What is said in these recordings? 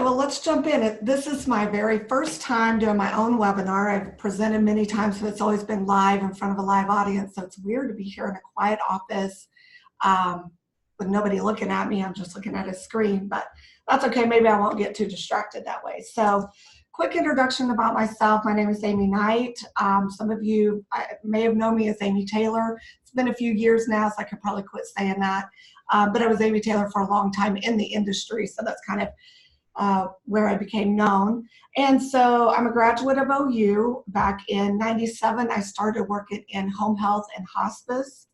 well, let's jump in. This is my very first time doing my own webinar. I've presented many times, but it's always been live in front of a live audience. So it's weird to be here in a quiet office with nobody looking at me. I'm just looking at a screen, but that's okay. Maybe I won't get too distracted that way. So quick introduction about myself. My name is Amy Knight. Some of you may have known me as Amy Taylor. It's been a few years now, so I could probably quit saying that. But I was Amy Taylor for a long time in the industry, so that's kind of where I became known. And so I'm a graduate of OU. Back in '97, I started working in home health and hospice,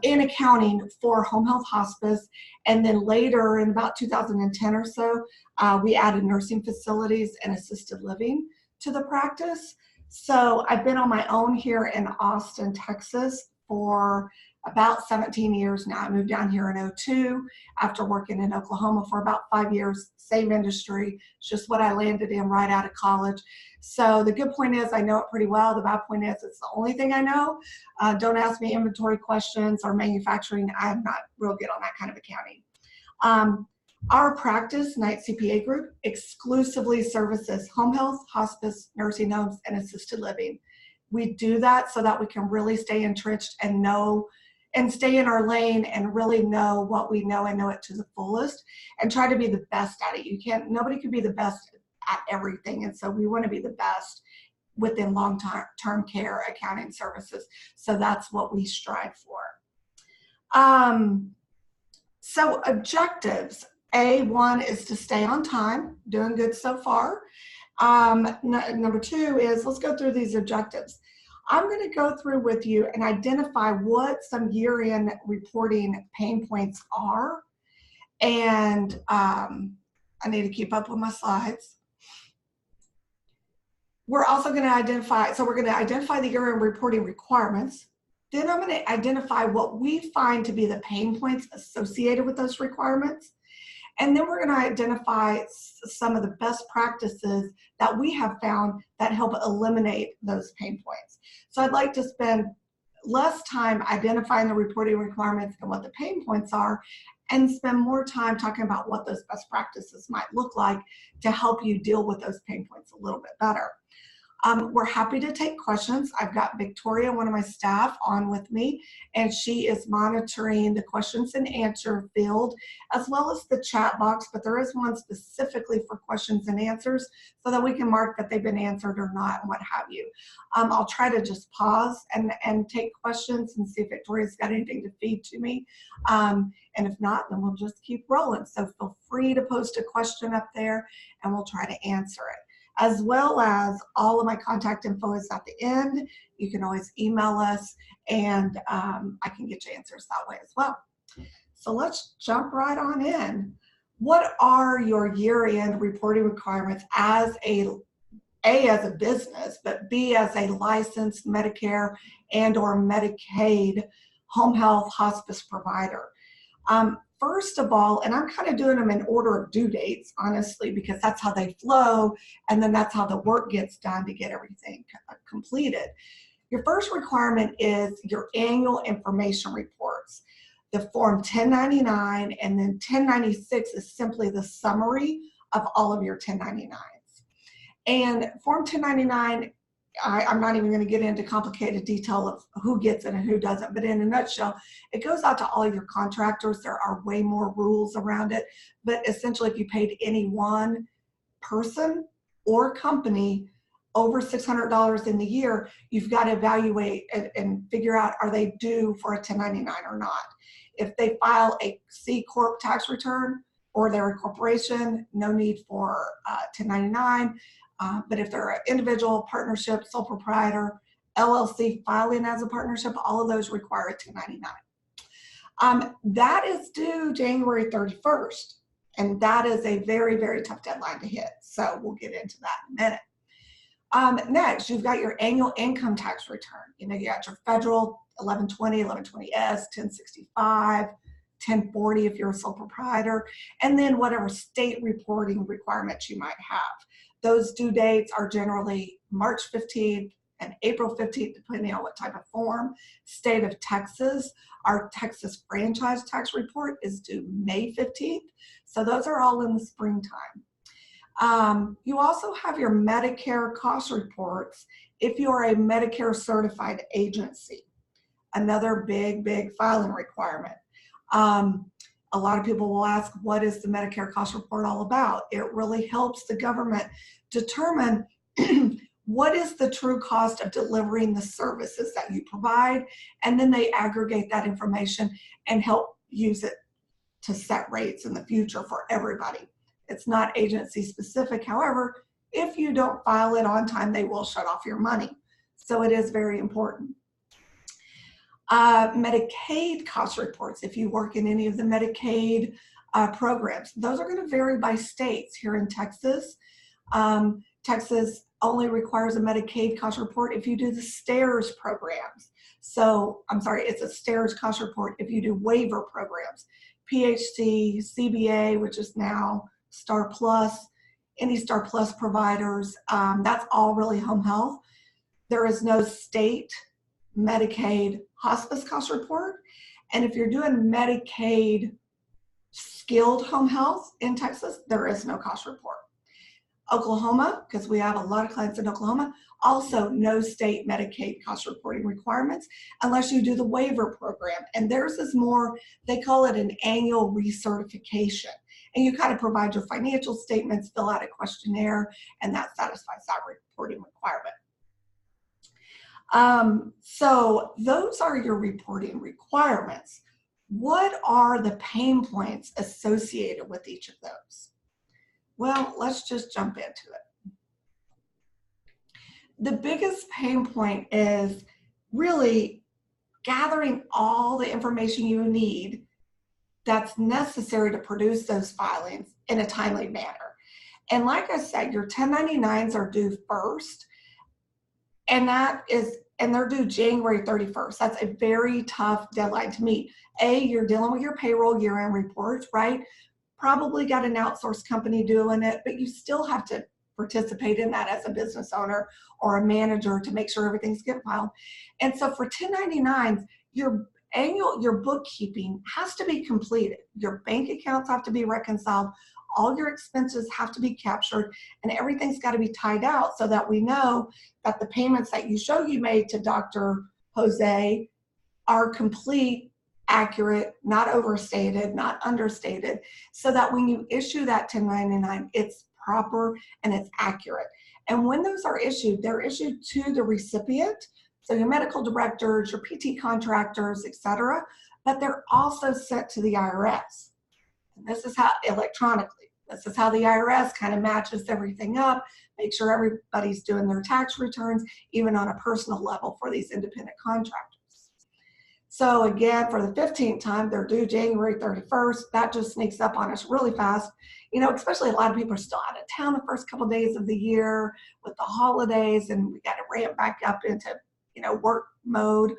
in accounting for home health hospice. And then later, in about 2010 or so, we added nursing facilities and assisted living to the practice. So I've been on my own here in Austin, Texas for about 17 years now. I moved down here in '02 after working in Oklahoma for about 5 years, same industry. It's just what I landed in right out of college. So the good point is I know it pretty well. The bad point is it's the only thing I know. Don't ask me inventory questions or manufacturing. I'm not real good on that kind of accounting. Our practice, Knight CPA Group, exclusively services home health, hospice, nursing homes, and assisted living. We do that so that we can really stay entrenched and know and stay in our lane and really know what we know and know it to the fullest and try to be the best at it. Nobody can be the best at everything. And so we want to be the best within long-term care accounting services. So that's what we strive for. So objectives. A1 is to stay on time, doing good so far. Number 2 is, let's go through these objectives. I'm going to go through with you and identify what some year-end reporting pain points are. And I need to keep up with my slides. We're also going to identify, so we're going to identify the year-end reporting requirements. Then I'm going to identify what we find to be the pain points associated with those requirements. And then we're going to identify some of the best practices that we have found that help eliminate those pain points. So I'd like to spend less time identifying the reporting requirements and what the pain points are, and spend more time talking about what those best practices might look like to help you deal with those pain points a little bit better. We're happy to take questions. I've got Victoria, one of my staff, on with me, and she is monitoring the questions and answer field as well as the chat box, but there is one specifically for questions and answers so that we can mark that they've been answered or not and what have you. I'll try to just pause and take questions and see if Victoria's got anything to feed to me. And if not, then we'll just keep rolling. So feel free to post a question up there and we'll try to answer it. As well as all of my contact info is at the end. You can always email us and I can get you answers that way as well. So let's jump right on in. What are your year-end reporting requirements as as a business, but B, as a licensed Medicare and or Medicaid home health hospice provider? First of all, and I'm kind of doing them in order of due dates, honestly, because that's how they flow, and then that's how the work gets done to get everything completed. Your first requirement is your annual information reports, the Form 1099, and then 1096 is simply the summary of all of your 1099s. And Form 1099, I'm not even going to get into complicated detail of who gets it and who doesn't, but in a nutshell, it goes out to all of your contractors. There are way more rules around it, but essentially if you paid any one person or company over $600 in the year, you've got to evaluate and figure out, are they due for a 1099 or not? If they file a C Corp tax return or they're a corporation, no need for 1099. But if they're an individual, partnership, sole proprietor, LLC, filing as a partnership, all of those require a 1099. That is due January 31st, and that is a very, very tough deadline to hit. So we'll get into that in a minute. Next, you've got your annual income tax return. You got your federal 1120, 1120S, 1065, 1040 if you're a sole proprietor, and then whatever state reporting requirements you might have. Those due dates are generally March 15th and April 15th, depending on what type of form. State of Texas, our Texas franchise tax report is due May 15th. So those are all in the springtime. You also have your Medicare cost reports if you are a Medicare certified agency. Another big filing requirement. A lot of people will ask, what is the Medicare cost report all about? It really helps the government determine what is the true cost of delivering the services that you provide, and then they aggregate that information and help use it to set rates in the future for everybody. It's not agency specific. However, if you don't file it on time, they will shut off your money. So it is very important. Medicaid cost reports, if you work in any of the Medicaid programs, those are going to vary by states. Here in Texas, Texas only requires a Medicaid cost report if you do the STARS programs. So, I'm sorry, it's a STARS cost report if you do waiver programs. PHC, CBA, which is now Star Plus, any Star Plus providers, that's all really home health. There is no state Medicaid hospice cost report. And if you're doing Medicaid skilled home health in Texas, there is no cost report. Oklahoma, because we have a lot of clients in Oklahoma, also no state Medicaid cost reporting requirements unless you do the waiver program. And theirs is more, they call it an annual recertification. And you kind of provide your financial statements, fill out a questionnaire, and that satisfies that reporting requirement. So those are your reporting requirements. What are the pain points associated with each of those? Well, let's just jump into it. The biggest pain point is really gathering all the information you need that's necessary to produce those filings in a timely manner. And like I said, your 1099s are due first. And they're due January 31st. That's a very tough deadline to meet. You're dealing with your payroll year-end reports, right? Probably got an outsourced company doing it, but you still have to participate in that as a business owner or a manager to make sure everything's getting filed. And so for 1099s, your bookkeeping has to be completed. Your bank accounts have to be reconciled. All your expenses have to be captured, and everything's got to be tied out so that we know that the payments that you show you made to Dr. Jose are complete, accurate, not overstated, not understated, so that when you issue that 1099, it's proper and it's accurate. And when those are issued, they're issued to the recipient, so your medical directors, your PT contractors, etc., but they're also sent to the IRS. And this is how, electronically. This is how the IRS kind of matches everything up, make sure everybody's doing their tax returns, even on a personal level for these independent contractors. So again, for the 15th time, they're due January 31st. That just sneaks up on us really fast. You know, especially a lot of people are still out of town the first couple of days of the year with the holidays, and we got to ramp back up into, work mode.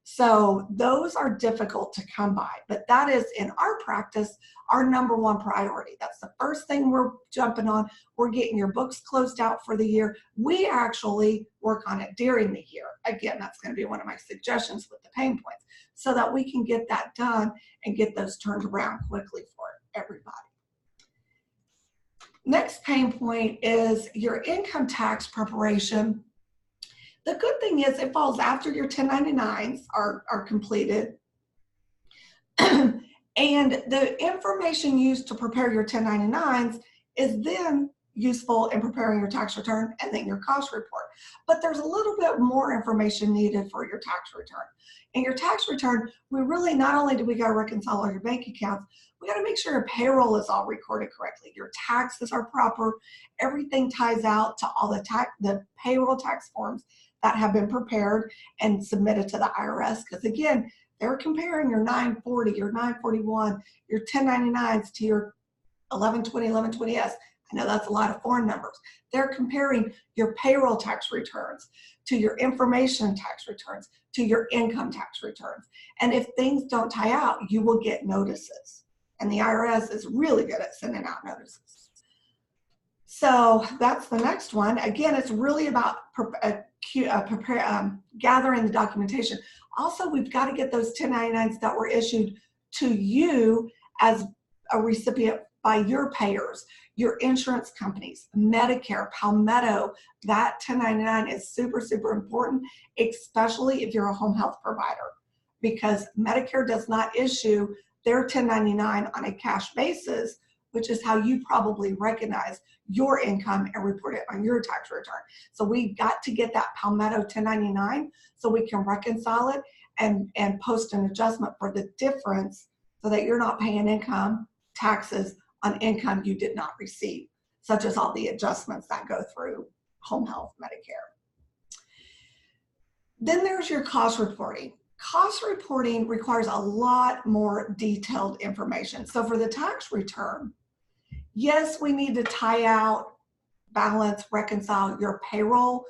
So those are difficult to come by, but that is, in our practice, our number one priority. That's the first thing we're jumping on. We're getting your books closed out for the year. We actually work on it during the year. Again, that's going to be one of my suggestions with the pain points, so that we can get that done and get those turned around quickly for everybody. Next pain point is your income tax preparation. The good thing is it falls after your 1099s are completed. And the information used to prepare your 1099s is then useful in preparing your tax return and then your cost report. But there's a little bit more information needed for your tax return. In your tax return, we really, not only do we got to reconcile all your bank accounts, we got to make sure your payroll is all recorded correctly. Your taxes are proper. Everything ties out to all the payroll tax forms that have been prepared and submitted to the IRS. Because again, they're comparing your 940, your 941, your 1099s to your 1120, 1120S. I know that's a lot of foreign numbers. They're comparing your payroll tax returns to your information tax returns to your income tax returns. And if things don't tie out, you will get notices. And the IRS is really good at sending out notices. So that's the next one. Again, it's really about gathering the documentation. Also, we've got to get those 1099s that were issued to you as a recipient by your payers, your insurance companies, Medicare, Palmetto. That 1099 is super, super important, especially if you're a home health provider, because Medicare does not issue their 1099 on a cash basis, which is how you probably recognize your income and report it on your tax return. So we got to get that Palmetto 1099 so we can reconcile it and post an adjustment for the difference, so that you're not paying income taxes on income you did not receive, such as all the adjustments that go through home health Medicare. Then there's your cost reporting. Cost reporting requires a lot more detailed information. So for the tax return, yes, we need to tie out, balance, reconcile your payroll,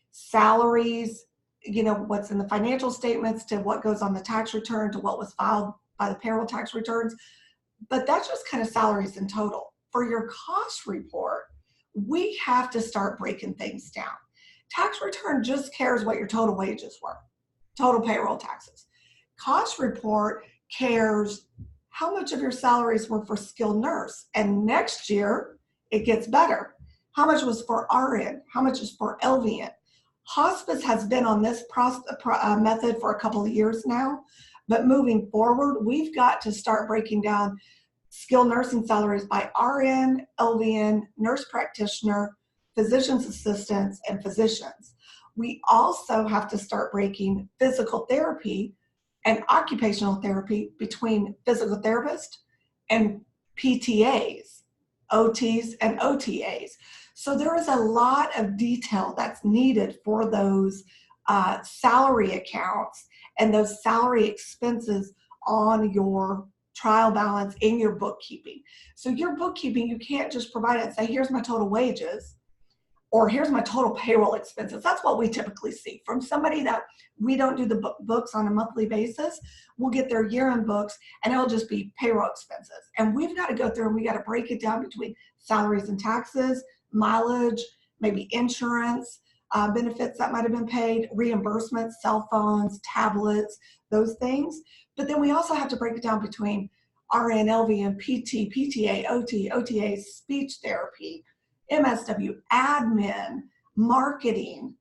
salaries, you know, what's in the financial statements to what goes on the tax return to what was filed by the payroll tax returns. But that's just kind of salaries in total. For your cost report, we have to start breaking things down. Tax return just cares what your total wages were, total payroll taxes. Cost report cares how much of your salaries were for skilled nurse. And next year, it gets better. How much was for RN? How much is for Alleviate? Hospice has been on this method for a couple of years now, but moving forward, we've got to start breaking down skilled nursing salaries by RN, LVN, nurse practitioner, physician's assistants, and physicians. We also have to start breaking physical therapy and occupational therapy between physical therapists and PTAs, OTs, and OTAs. So there is a lot of detail that's needed for those salary accounts and those salary expenses on your trial balance in your bookkeeping. So your bookkeeping, you can't just provide it and say, here's my total wages, or here's my total payroll expenses. That's what we typically see from somebody that we don't do the books on a monthly basis. We'll get their year-end books and it'll just be payroll expenses. And we've got to go through and we got to break it down between salaries and taxes, mileage, maybe insurance, benefits that might have been paid, reimbursements, cell phones, tablets, those things. But then we also have to break it down between RN, LVN, PT, PTA, OT, OTA, speech therapy, MSW, admin, marketing,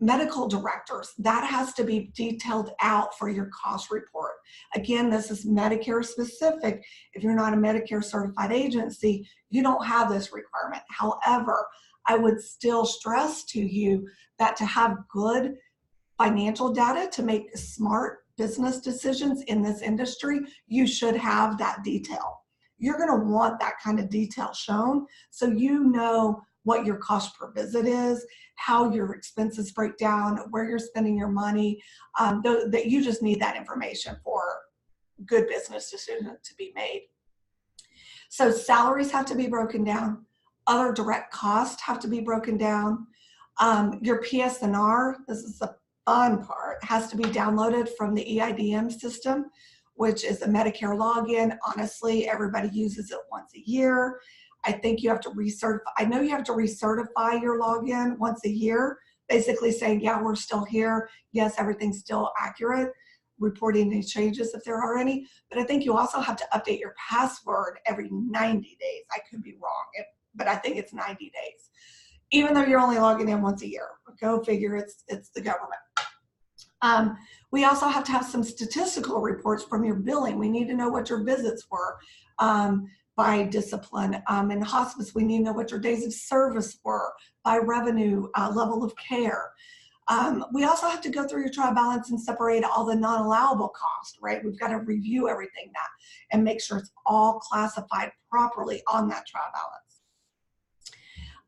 medical directors. That has to be detailed out for your cost report. Again, this is Medicare specific. If you're not a Medicare certified agency, you don't have this requirement. However, I would still stress to you that to have good financial data to make smart business decisions in this industry, you should have that detail. You're going to want that kind of detail shown so you know what your cost per visit is, how your expenses break down, where you're spending your money, that you just need that information for good business decisions to be made. So salaries have to be broken down. Other direct costs have to be broken down. Your PSNR, this is the fun part, has to be downloaded from the EIDM system, which is a Medicare login. Honestly, everybody uses it once a year. I think you have to recertify. I know you have to recertify your login once a year, basically saying, yeah, we're still here. Yes, everything's still accurate, reporting any changes if there are any. But I think you also have to update your password every 90 days. I could be wrong, but I think it's 90 days, even though you're only logging in once a year. Go figure, it's the government. We also have to have some statistical reports from your billing. We need to know what your visits were by discipline. In hospice, we need to know what your days of service were by revenue, level of care. We also have to go through your trial balance and separate all the non-allowable costs, right? We've got to review everything now and make sure it's all classified properly on that trial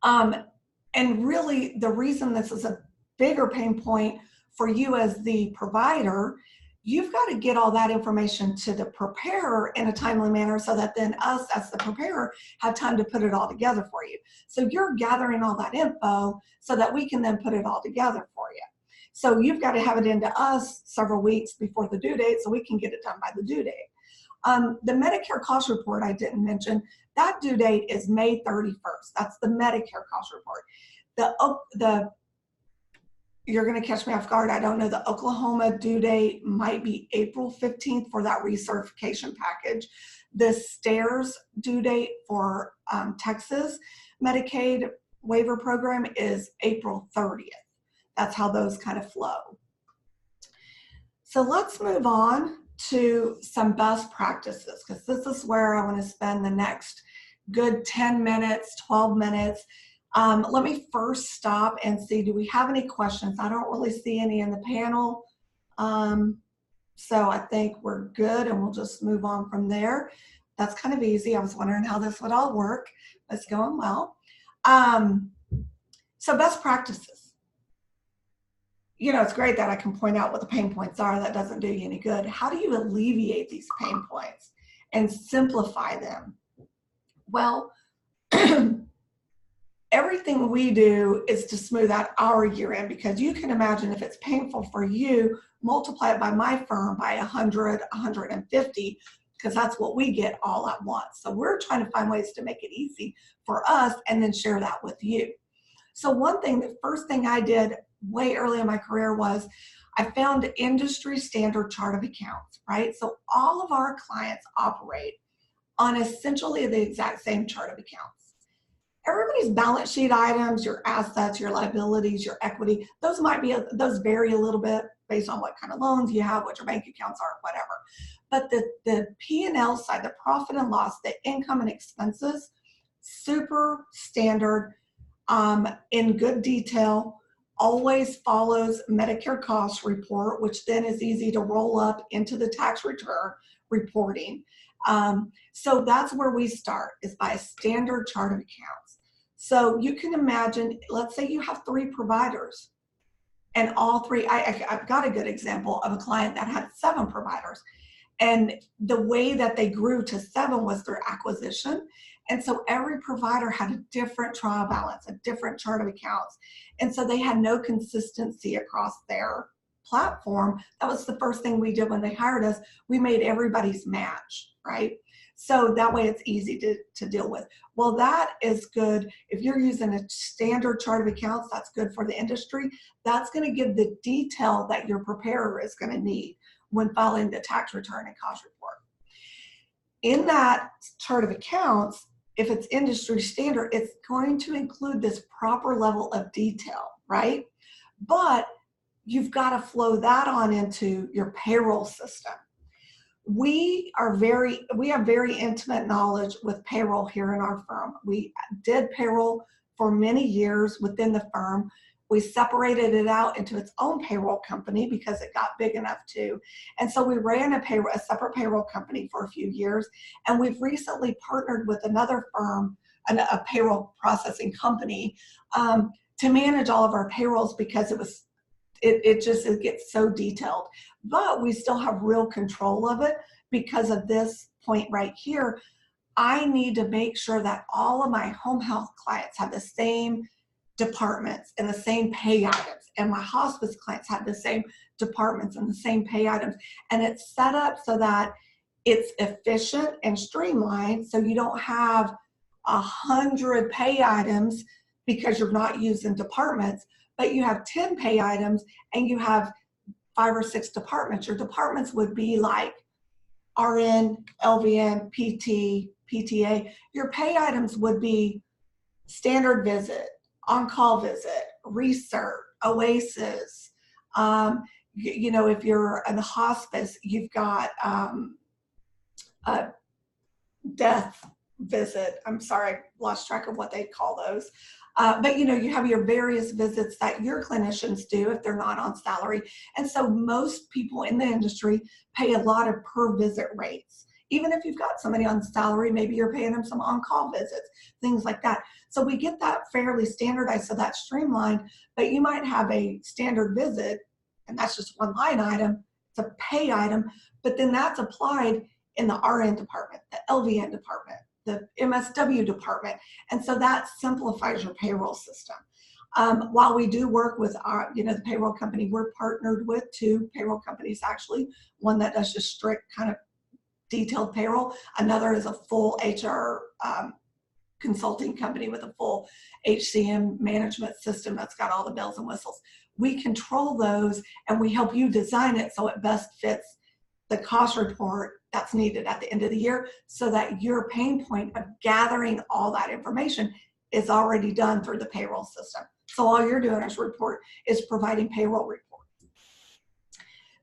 balance. And really, the reason this is a bigger pain point for you as the provider, you've got to get all that information to the preparer in a timely manner so that then us as the preparer have time to put it all together for you. So you're gathering all that info so that we can then put it all together for you. So you've got to have it into us several weeks before the due date so we can get it done by the due date. The Medicare cost report I didn't mention, that due date is May 31st. That's the Medicare cost report. The you're going to catch me off guard. I don't know. The Oklahoma due date might be April 15th for that recertification package. The STARS due date for Texas Medicaid waiver program is April 30th. That's how those kind of flow. So let's move on to some best practices, because this is where I want to spend the next good 10 minutes, 12 minutes. Let me first stop and see, do we have any questions? I don't really see any in the panel. So I think we're good, and we'll just move on from there. That's kind of easy. I was wondering how this would all work. It's going well. So best practices. You know, it's great that I can point out what the pain points are. That doesn't do you any good. How do you alleviate these pain points and simplify them? Well, everything we do is to smooth out our year end, because you can imagine if it's painful for you, multiply it by my firm by 100, 150, because that's what we get all at once. So we're trying to find ways to make it easy for us and then share that with you. So one thing, the first thing I did way early in my career was I found an industry standard chart of accounts, right? So all of our clients operate on essentially the exact same chart of accounts. Everybody's balance sheet items, your assets, your liabilities, your equity, those vary a little bit based on what kind of loans you have, what your bank accounts are, whatever. But the P&L side, the profit and loss, the income and expenses, super standard, in good detail, always follows Medicare cost report, which then is easy to roll up into the tax return reporting. So that's where we start, is by a standard chart of accounts. So you can imagine, let's say you have 3 providers, and all 3, I've got a good example of a client that had 7 providers. And the way that they grew to 7 was through acquisition. And so every provider had a different trial balance, a different chart of accounts. And so they had no consistency across their platform. That was the first thing we did when they hired us. We made everybody's match, right? So that way it's easy to deal with. Well, that is good. If you're using a standard chart of accounts, that's good for the industry. That's going to give the detail that your preparer is going to need when filing the tax return and cost report. In that chart of accounts, if it's industry standard, it's going to include this proper level of detail, right? But you've got to flow that on into your payroll system. We have very intimate knowledge with payroll here in our firm. We did payroll for many years within the firm. We separated it out into its own payroll company because it got big enough to. And so we ran a separate payroll company for a few years. And we've recently partnered with another firm, a payroll processing company, to manage all of our payrolls, because it gets so detailed. But we still have real control of it because of this point right here. I need to make sure that all of my home health clients have the same departments and the same pay items, and my hospice clients have the same departments and the same pay items, and it's set up so that it's efficient and streamlined, so you don't have 100 pay items because you're not using departments, but you have 10 pay items and you have 5 or 6 departments. Your departments would be like RN, LVN, PT, PTA. Your pay items would be standard visit, on-call visit, research, OASIS. You know, if you're in the hospice, you've got a death visit. I'm sorry, I lost track of what they call those. But you know, you have your various visits that your clinicians do if they're not on salary. And so most people in the industry pay a lot of per visit rates. Even if you've got somebody on salary, maybe you're paying them some on-call visits, things like that. So we get that fairly standardized, so that's streamlined, but you might have a standard visit, and that's just one line item, it's a pay item, but then that's applied in the RN department, the LVN department, the MSW department, and so that simplifies your payroll system. While we do work with our, the payroll company, we're partnered with 2 payroll companies actually, one that does just strict kind of detailed payroll. Another is a full HR consulting company with a full HCM management system that's got all the bells and whistles. We control those and we help you design it so it best fits the cost report that's needed at the end of the year, so that your pain point of gathering all that information is already done through the payroll system. So all you're doing is providing payroll reports.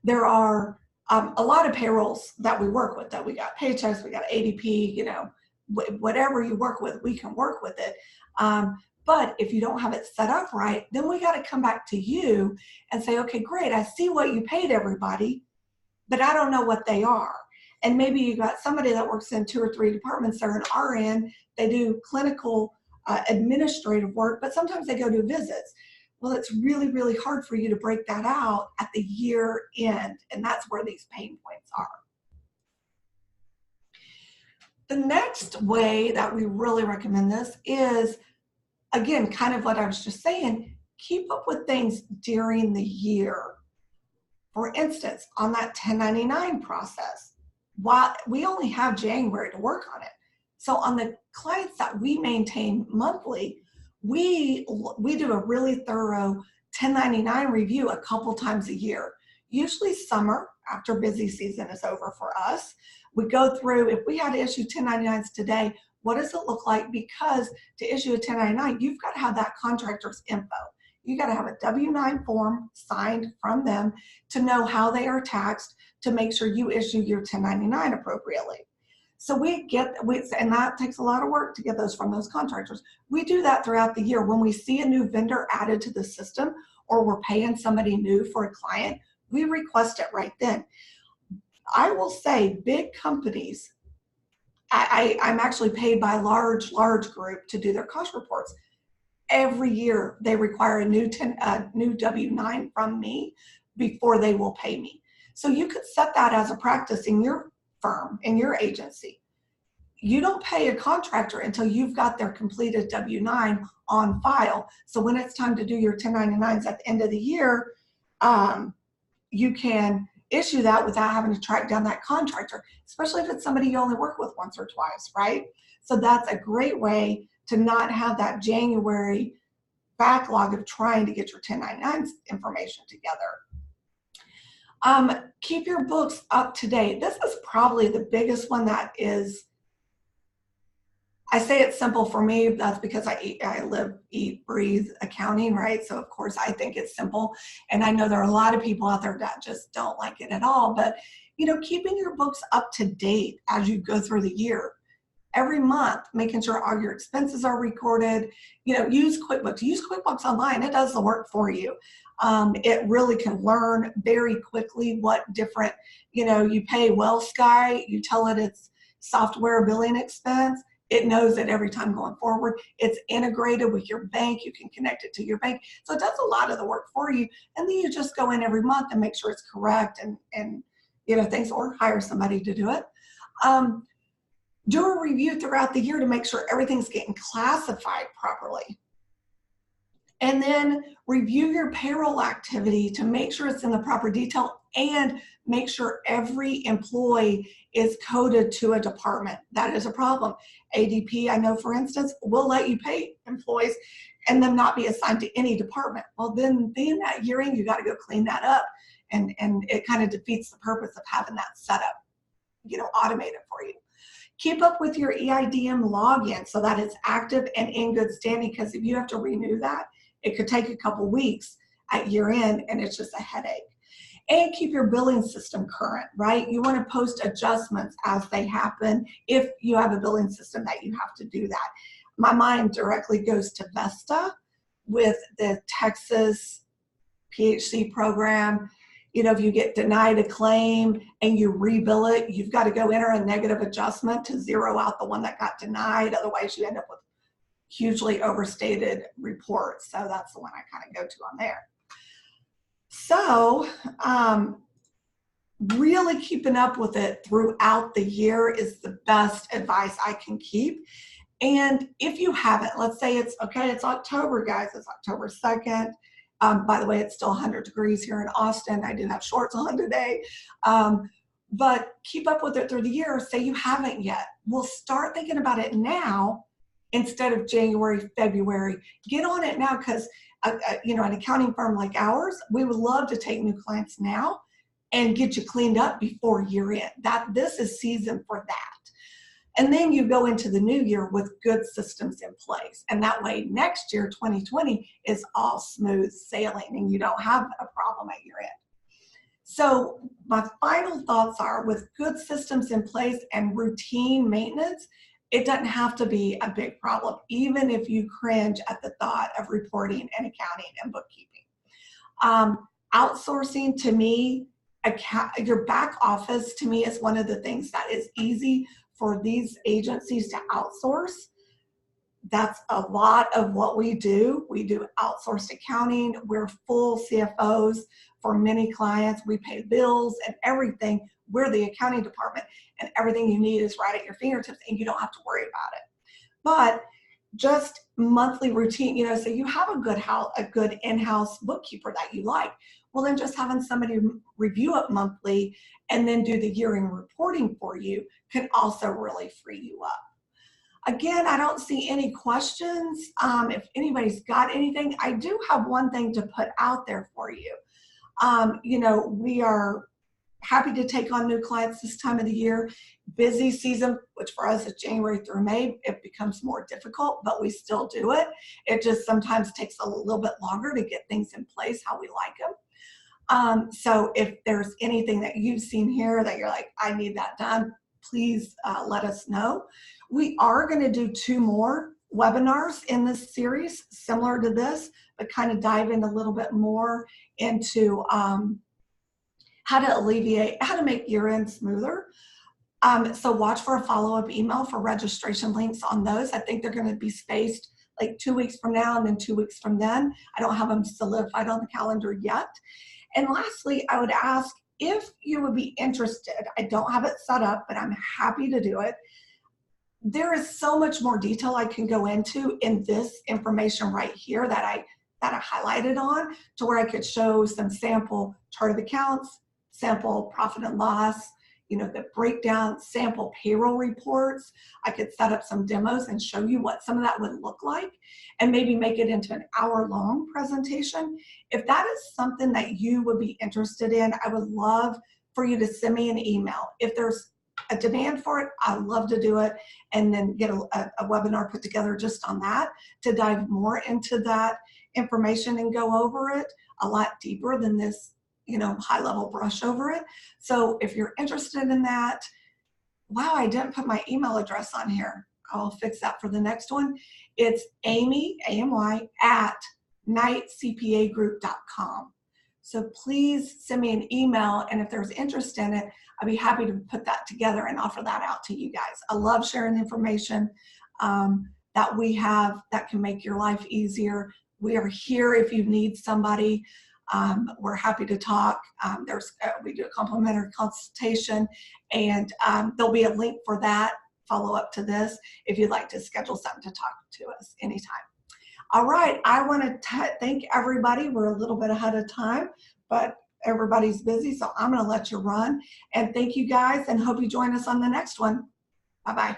There are a lot of payrolls that we work with, that we got Paychecks, we got ADP, you know, whatever you work with, we can work with it. But if you don't have it set up right, then we got to come back to you and say, okay, great, I see what you paid everybody, but I don't know what they are. And maybe you got somebody that works in 2 or 3 departments. They're an RN, they do clinical administrative work, but sometimes they go to visits. Well, it's really, really hard for you to break that out at the year end, and that's where these pain points are. The next way that we really recommend this is, again, kind of what I was just saying, keep up with things during the year. For instance, on that 1099 process, while we only have January to work on it. So on the clients that we maintain monthly, we do a really thorough 1099 review a couple times a year. Usually summer, after busy season is over for us. We go through, if we had to issue 1099s today, what does it look like? Because to issue a 1099, you've got to have that contractor's info. You got to have a W-9 form signed from them to know how they are taxed, to make sure you issue your 1099 appropriately. So and that takes a lot of work to get those from those contractors. We do that throughout the year. When we see a new vendor added to the system, or we're paying somebody new for a client, we request it right then. I will say big companies, I'm actually paid by a large group to do their cost reports. Every year they require a new W-9 from me before they will pay me. So you could set that as a practice in your firm, in your agency. You don't pay a contractor until you've got their completed W-9 on file. So when it's time to do your 1099s at the end of the year, you can issue that without having to track down that contractor, especially if it's somebody you only work with once or twice, right? So that's a great way to not have that January backlog of trying to get your 1099s information together. Keep your books up to date. This is probably the biggest one that is, I say it's simple for me. That's because I live, eat, breathe accounting, right? So of course I think it's simple. And I know there are a lot of people out there that just don't like it at all. But, you know, keeping your books up to date as you go through the year. Every month, making sure all your expenses are recorded. You know, use QuickBooks. Use QuickBooks Online. It does the work for you. It really can learn very quickly what different, you know, you pay WellSky, you tell it it's software billing expense. It knows it every time going forward. It's integrated with your bank. You can connect it to your bank. So it does a lot of the work for you. And then you just go in every month and make sure it's correct and you know, things, or hire somebody to do it. Do a review throughout the year to make sure everything's getting classified properly. And then review your payroll activity to make sure it's in the proper detail, and make sure every employee is coded to a department. That is a problem. ADP, I know, for instance, will let you pay employees and them not be assigned to any department. Well, then being that year end, you got to go clean that up. And it kind of defeats the purpose of having that set up, you know, automated for you. Keep up with your EIDM login so that it's active and in good standing, because if you have to renew that, it could take a couple weeks at year end, and it's just a headache. And keep your billing system current, right? You want to post adjustments as they happen if you have a billing system that you have to do that. My mind directly goes to Vesta with the Texas PHC program. You know, if you get denied a claim and you rebill it, you've got to go enter a negative adjustment to zero out the one that got denied. Otherwise, you end up with hugely overstated reports. So that's the one I kind of go to on there. So really keeping up with it throughout the year is the best advice I can keep. And if you haven't, let's say it's October, guys, it's October 2nd. By the way, it's still 100 degrees here in Austin. I do have shorts on today. But keep up with it through the year. Say you haven't yet. Well, start thinking about it now instead of January, February. Get on it now, because you know, an accounting firm like ours, we would love to take new clients now and get you cleaned up before year end. This is season for that. And then you go into the new year with good systems in place. And that way next year, 2020, is all smooth sailing and you don't have a problem at your end. So my final thoughts are, with good systems in place and routine maintenance, it doesn't have to be a big problem, even if you cringe at the thought of reporting and accounting and bookkeeping. Outsourcing, to me, your back office, to me, is one of the things that is easy for these agencies to outsource. That's a lot of what we do. We do outsourced accounting. We're full CFOs for many clients. We pay bills and everything. We're the accounting department, and everything you need is right at your fingertips and you don't have to worry about it. But just monthly routine, you know, so you have a good in-house bookkeeper that you like. Well, then just having somebody review it monthly and then do the year-end reporting for you can also really free you up. Again, I don't see any questions. If anybody's got anything, I do have one thing to put out there for you. You know, we are happy to take on new clients this time of the year. Busy season, which for us is January through May, it becomes more difficult, but we still do it. It just sometimes takes a little bit longer to get things in place how we like them. So if there's anything that you've seen here that you're like, I need that done, please let us know. We are going to do 2 more webinars in this series, similar to this, but kind of dive in a little bit more into how to make year-end smoother. So watch for a follow-up email for registration links on those. I think they're going to be spaced like 2 weeks from now and then 2 weeks from then. I don't have them solidified on the calendar yet. And lastly, I would ask if you would be interested. I don't have it set up, but I'm happy to do it. There is so much more detail I can go into in this information right here that I highlighted on, to where I could show some sample chart of accounts, sample profit and loss, you know, the breakdown, sample payroll reports. I could set up some demos and show you what some of that would look like, and maybe make it into an hour-long presentation. If that is something that you would be interested in, I would love for you to send me an email. If there's a demand for it, I'd love to do it, and then get a webinar put together just on that, to dive more into that information and go over it a lot deeper than this, you know, high-level brush over it. So if you're interested in that, wow, I didn't put my email address on here. I'll fix that for the next one. It's Amy, A-M-Y, at knightcpagroup.com. So please send me an email, and if there's interest in it, I'd be happy to put that together and offer that out to you guys. I love sharing information that we have that can make your life easier. We are here if you need somebody. We're happy to talk. We do a complimentary consultation, and there'll be a link for that follow up to this if you'd like to schedule something to talk to us anytime. All right, I want to thank everybody. We're a little bit ahead of time, but everybody's busy, so I'm going to let you run. And thank you guys, and hope you join us on the next one. Bye-bye.